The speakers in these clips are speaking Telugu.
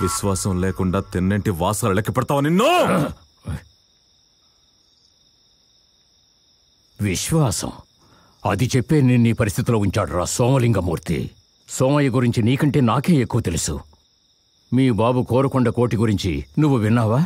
విశ్వాసం లేకుండా తిన్నింటి వాసాలు లెక్క పెడతావా నిన్ను? విశ్వాసం అది చెప్పే నిన్ను ఈ పరిస్థితిలో ఉంచాడు రా సోమలింగమూర్తి. సోమయ్య గురించి నీకంటే నాకే ఎక్కువ తెలుసు. మీ బాబు కోరుకొండ కోటి గురించి నువ్వు విన్నావా?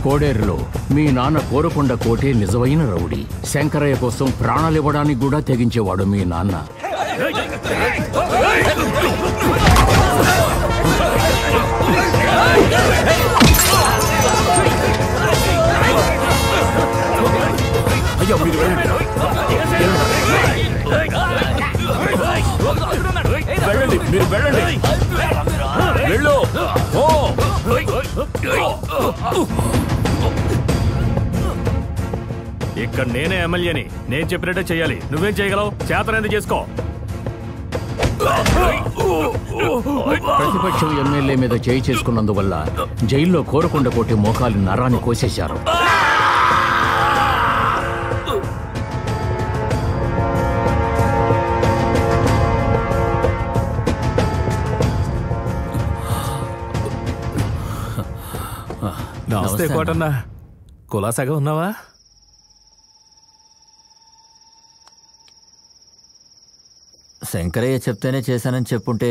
కోడేరులో మీ నాన్న కోరుకొండ కోటే నిజమైన రౌడీ. శంకరయ్య కోసం ప్రాణాలివ్వడానికి కూడా తెగించేవాడు మీ నాన్న. మీరు వెళ్ళండి. వెళ్ళు. ఇక్కడ నేనే ఎమ్మెల్యేని. నేను చెప్పినట్టే చెయ్యాలి. నువ్వేం చేయగలవు? చేతనైంది చేసుకో. ప్రతిపక్షం ఎమ్మెల్యే మీద చేయి చేసుకున్నందువల్ల జైల్లో కోరుకొండ కోటి మోకాలి నరాన్ని కోసేశారు. నమస్తే కోటన్నా. కులాసాగా ఉన్నావా? శంకరయ్య చెప్తేనే చేశానని చెప్పుంటే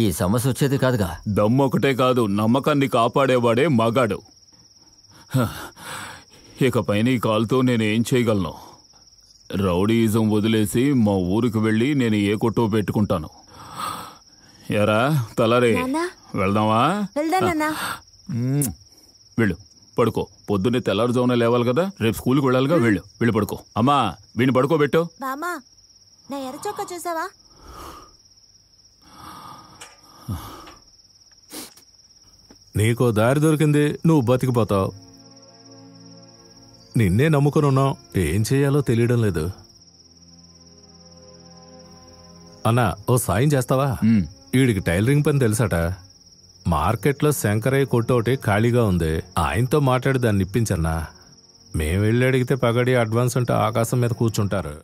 ఈ సమస్య వచ్చేది కాదుగా. దమ్మొకటే కాదు, నమ్మకాన్ని కాపాడేవాడే మగాడు. ఇకపైన ఈ కాల్తో నేనేం చేయగలను? రౌడీయిజం వదిలేసి మా ఊరికి వెళ్ళి నేను ఏ కొట్టో పెట్టుకుంటాను. ఎరా తలరే, వెళ్దామా? వెళ్ళు, పడుకో. పొద్దున్నే తెల్లారుజామున లేవాలి కదా, రేపు స్కూల్కి వెళ్ళాలిగా. వెళ్ళి పడుకో. అమ్మా వీణి పడుకోబెట్టు. నా ఎర్ర చొక్కా చూసావా? నీకో దారి దొరికింది, నువ్వు బతికిపోతావు. నిన్నే నమ్ముకుని ఉన్నావు, ఏం చేయాలో తెలియడం లేదు. అన్నా ఓ సాయం చేస్తావా? వీడికి టైలరింగ్ పని తెలుసట. మార్కెట్లో శంకరయ్య కొట్టు ఒకటి ఖాళీగా ఉంది, ఆయనతో మాట్లాడి దాన్ని ఇప్పించన్నా. మేము వెళ్ళి అడిగితే పగడి అడ్వాన్స్ అంటే ఆకాశం మీద కూర్చుంటారు.